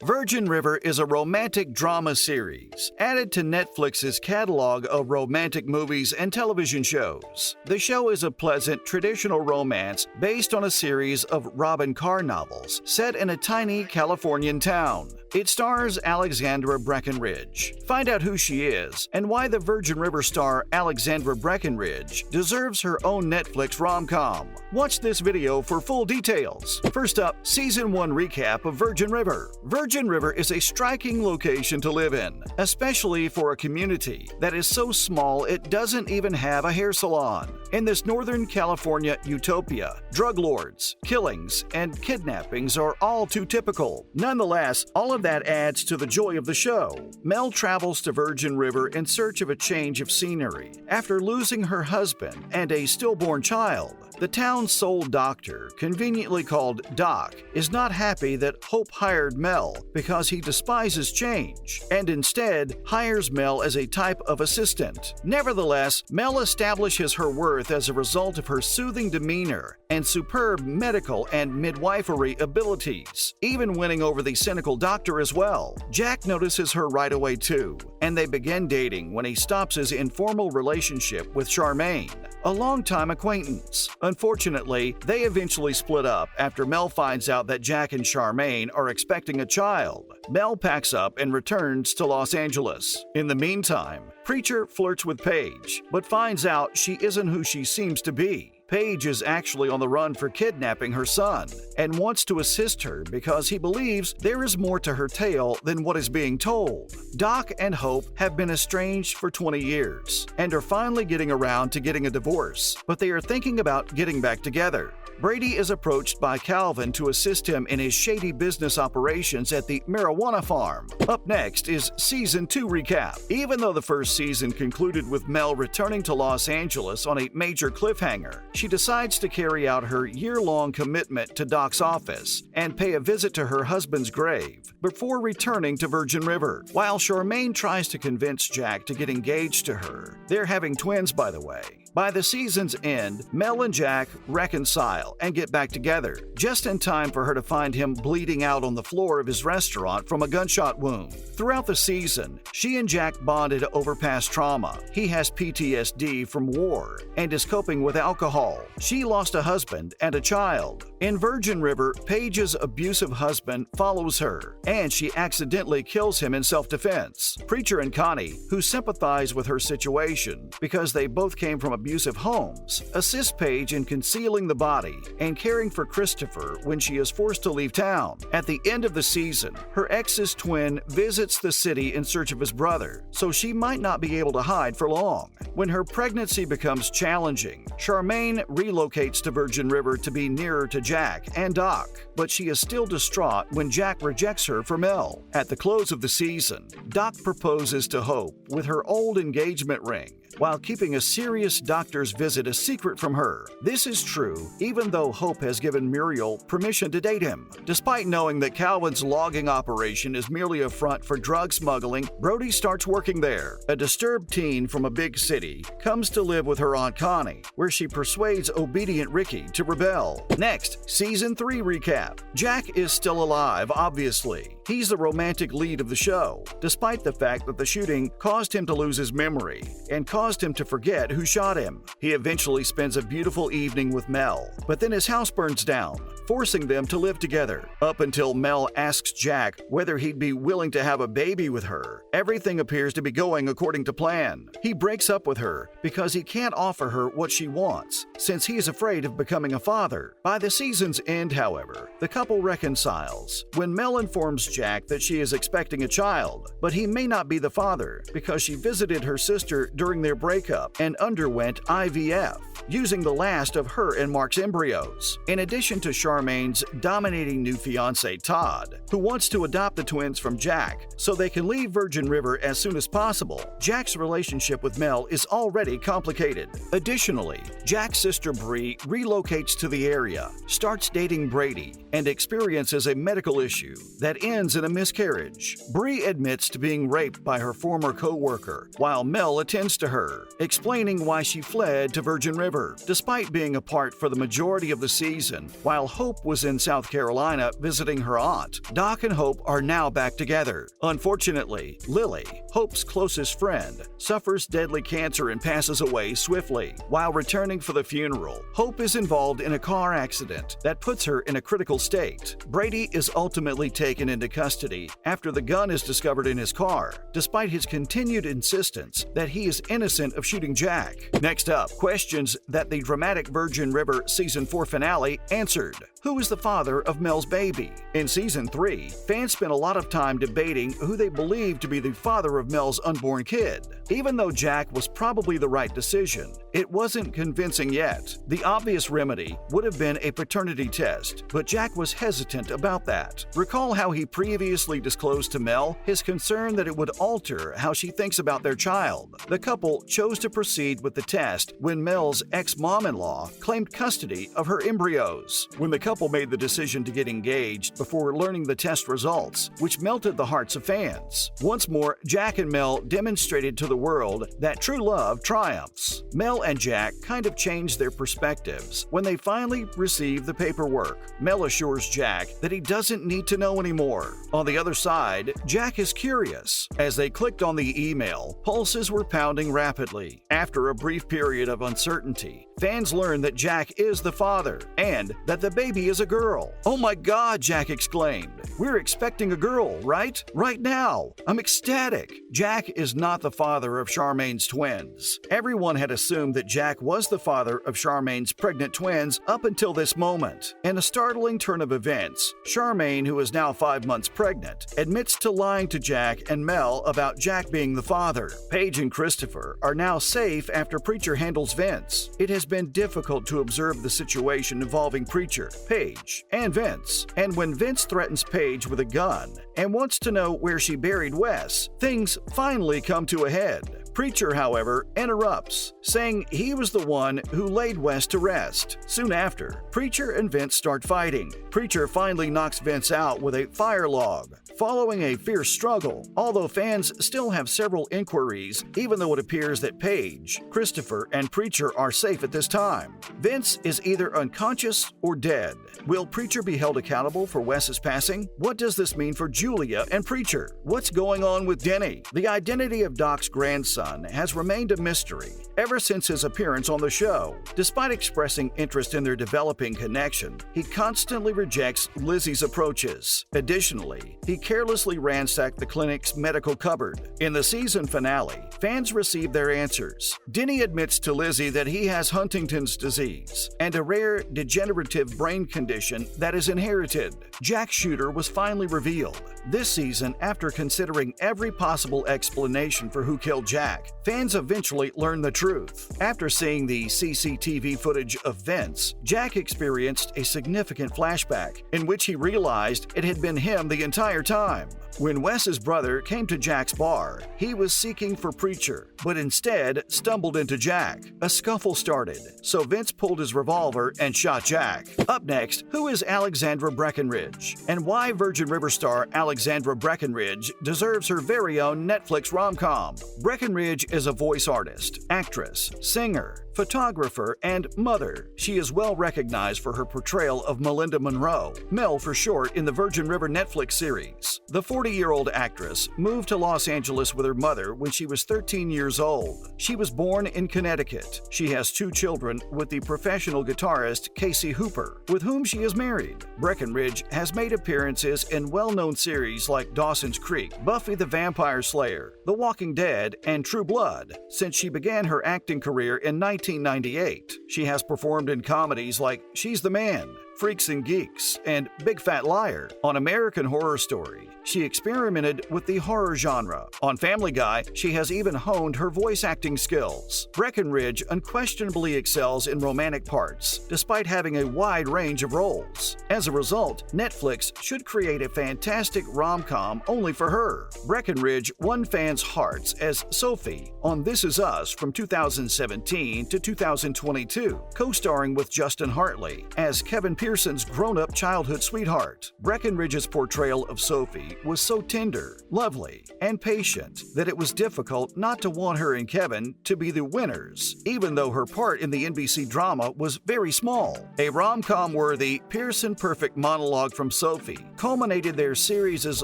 Virgin River is a romantic drama series added to Netflix's catalog of romantic movies and television shows. The show is a pleasant, traditional romance based on a series of Robin Carr novels set in a tiny Californian town. It stars Alexandra Breckenridge. Find out who she is and why the Virgin River star Alexandra Breckenridge deserves her own Netflix rom-com. Watch this video for full details. First up, Season 1 recap of Virgin River. Virgin River is a striking location to live in, especially for a community that is so small it doesn't even have a hair salon. In this Northern California utopia, drug lords, killings, and kidnappings are all too typical. Nonetheless, all of that adds to the joy of the show. Mel travels to Virgin River in search of a change of scenery after losing her husband and a stillborn child. The town's sole doctor, conveniently called Doc, is not happy that Hope hired Mel because he despises change, and instead hires Mel as a type of assistant. Nevertheless, Mel establishes her worth as a result of her soothing demeanor and superb medical and midwifery abilities, even winning over the cynical doctor as well. Jack notices her right away too, and they begin dating when he stops his informal relationship with Charmaine, a longtime acquaintance. Unfortunately, they eventually split up after Mel finds out that Jack and Charmaine are expecting a child. Mel packs up and returns to Los Angeles. In the meantime, Preacher flirts with Paige, but finds out she isn't who she seems to be. Paige is actually on the run for kidnapping her son and wants to assist her because he believes there is more to her tale than what is being told. Doc and Hope have been estranged for 20 years and are finally getting around to getting a divorce, but they are thinking about getting back together. Brady is approached by Calvin to assist him in his shady business operations at the marijuana farm. Up next is Season 2 recap. Even though the first season concluded with Mel returning to Los Angeles on a major cliffhanger, she decides to carry out her year-long commitment to Doc's office and pay a visit to her husband's grave before returning to Virgin River. While Charmaine tries to convince Jack to get engaged to her, they're having twins, by the way. By the season's end, Mel and Jack reconcile and get back together, just in time for her to find him bleeding out on the floor of his restaurant from a gunshot wound. Throughout the season, she and Jack bonded over past trauma. He has PTSD from war and is coping with alcohol. She lost a husband and a child. In Virgin River, Paige's abusive husband follows her, and she accidentally kills him in self-defense. Preacher and Connie, who sympathize with her situation because they both came from abusive homes, assist Paige in concealing the body and caring for Christopher when she is forced to leave town. At the end of the season, her ex's twin visits the city in search of his brother, so she might not be able to hide for long. When her pregnancy becomes challenging, Charmaine relocates to Virgin River to be nearer to Jack and Doc, but she is still distraught when Jack rejects her for Mel. At the close of the season, Doc proposes to Hope with her old engagement ring, while keeping a serious doctor's visit a secret from her. This is true even though Hope has given Muriel permission to date him. Despite knowing that Calvin's logging operation is merely a front for drug smuggling, Brody starts working there. A disturbed teen from a big city comes to live with her Aunt Connie, where she persuades obedient Ricky to rebel. Next, Season 3 recap. Jack is still alive, obviously. He's the romantic lead of the show, despite the fact that the shooting caused him to lose his memory and caused him to forget who shot him. He eventually spends a beautiful evening with Mel, but then his house burns down, forcing them to live together. Up until Mel asks Jack whether he'd be willing to have a baby with her, everything appears to be going according to plan. He breaks up with her because he can't offer her what she wants, since he is afraid of becoming a father. By the season's end, however, the couple reconciles when Mel informs Jack that she is expecting a child, but he may not be the father because she visited her sister during their breakup and underwent IVF, using the last of her and Mark's embryos. In addition to Charmaine's dominating new fiancé Todd, who wants to adopt the twins from Jack so they can leave Virgin River as soon as possible, Jack's relationship with Mel is already complicated. Additionally, Jack's sister Bree relocates to the area, starts dating Brady, and experiences a medical issue that ends in a miscarriage. Bree admits to being raped by her former co-worker, while Mel attends to her, explaining why she fled to Virgin River. River. Despite being apart for the majority of the season, while Hope was in South Carolina visiting her aunt, Doc and Hope are now back together. Unfortunately, Lily, Hope's closest friend, suffers deadly cancer and passes away swiftly. While returning for the funeral, Hope is involved in a car accident that puts her in a critical state. Brady is ultimately taken into custody after the gun is discovered in his car, despite his continued insistence that he is innocent of shooting Jack. Next up, questions that the dramatic Virgin River Season 4 finale answered. Who is the father of Mel's baby? In Season 3, fans spent a lot of time debating who they believed to be the father of Mel's unborn kid. Even though Jack was probably the right decision, it wasn't convincing yet. The obvious remedy would have been a paternity test, but Jack was hesitant about that. Recall how he previously disclosed to Mel his concern that it would alter how she thinks about their child. The couple chose to proceed with the test when Mel's ex-mom-in-law claimed custody of her embryos. When the couple made the decision to get engaged before learning the test results, which melted the hearts of fans. Once more, Jack and Mel demonstrated to the world that true love triumphs. Mel and Jack kind of changed their perspectives when they finally received the paperwork. Mel assures Jack that he doesn't need to know anymore. On the other side, Jack is curious. As they clicked on the email, pulses were pounding rapidly. After a brief period of uncertainty, fans learned that Jack is the father and that the baby is a girl. "Oh my God," Jack exclaimed. "We're expecting a girl, right? Right now. I'm ecstatic." Jack is not the father of Charmaine's twins. Everyone had assumed that Jack was the father of Charmaine's pregnant twins up until this moment. In a startling turn of events, Charmaine, who is now 5 months pregnant, admits to lying to Jack and Mel about Jack being the father. Paige and Christopher are now safe after Preacher handles Vince. It has been difficult to observe the situation involving Preacher, Paige, and Vince. And when Vince threatens Paige with a gun and wants to know where she buried Wes, things finally come to a head. Preacher, however, interrupts, saying he was the one who laid Wes to rest. Soon after, Preacher and Vince start fighting. Preacher finally knocks Vince out with a fire log. Following a fierce struggle, although fans still have several inquiries, even though it appears that Paige, Christopher, and Preacher are safe at this time. Vince is either unconscious or dead. Will Preacher be held accountable for Wes's passing? What does this mean for Julia and Preacher? What's going on with Denny? The identity of Doc's grandson has remained a mystery ever since his appearance on the show. Despite expressing interest in their developing connection, he constantly rejects Lizzie's approaches. Additionally, he carelessly ransacked the clinic's medical cupboard. In the season finale, fans received their answers. Denny admits to Lizzie that he has Huntington's disease and a rare degenerative brain condition that is inherited. Jack's shooter was finally revealed. This season, after considering every possible explanation for who killed Jack, fans eventually learned the truth. After seeing the CCTV footage of Vince, Jack experienced a significant flashback in which he realized it had been him the entire time. When Wes's brother came to Jack's bar, he was seeking for Preacher, but instead stumbled into Jack. A scuffle started, so Vince pulled his revolver and shot Jack. Up next, who is Alexandra Breckenridge, and why Virgin River star Alexandra Breckenridge deserves her very own Netflix rom-com. Breckenridge is a voice artist, actress, singer, photographer, and mother. She is well recognized for her portrayal of Melinda Monroe, Mel for short, in the Virgin River Netflix series. The 40-year-old actress moved to Los Angeles with her mother when she was 13 years old. She was born in Connecticut. She has 2 children with the professional guitarist Casey Hooper, with whom she is married. Breckenridge has made appearances in well-known series like Dawson's Creek, Buffy the Vampire Slayer, The Walking Dead, and True Blood since she began her acting career in 1998. She has performed in comedies like She's the Man, Freaks and Geeks, and Big Fat Liar. On American Horror Story, she experimented with the horror genre. On Family Guy, she has even honed her voice acting skills. Breckenridge unquestionably excels in romantic parts, despite having a wide range of roles. As a result, Netflix should create a fantastic rom-com only for her. Breckenridge won fans' hearts as Sophie on This Is Us from 2017 to 2022, co-starring with Justin Hartley as Kevin Pierce. Pearson's grown-up childhood sweetheart. Breckenridge's portrayal of Sophie was so tender, lovely, and patient that it was difficult not to want her and Kevin to be the winners, even though her part in the NBC drama was very small. A rom-com-worthy, Pearson-perfect monologue from Sophie culminated their series'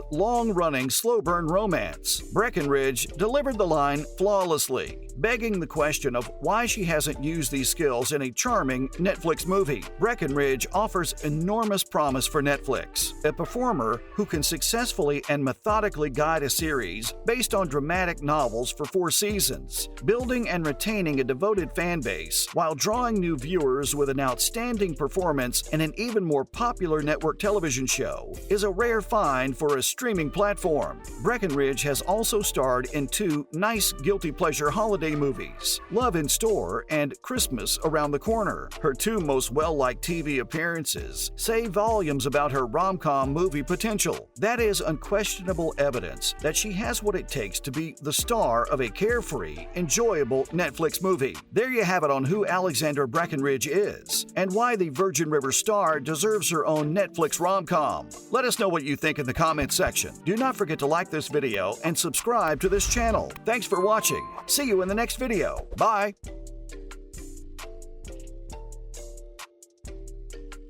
long-running, slow-burn romance. Breckenridge delivered the line flawlessly, begging the question of why she hasn't used these skills in a charming Netflix movie. Breckenridge offers enormous promise for Netflix, a performer who can successfully and methodically guide a series based on dramatic novels for 4 seasons, building and retaining a devoted fan base while drawing new viewers with an outstanding performance in an even more popular network television show is a rare find for a streaming platform. Breckenridge has also starred in 2 nice guilty pleasure holiday movies, Love in Store and Christmas Around the Corner. Her 2 most well-liked TV appearances say volumes about her rom-com movie potential. That is unquestionable evidence that she has what it takes to be the star of a carefree, enjoyable Netflix movie. There you have it on who Alexandra Breckenridge is and why the Virgin River star deserves her own Netflix rom-com. Let us know what you think in the comments section. Do not forget to like this video and subscribe to this channel. Thanks for watching. See you in the next video. Bye!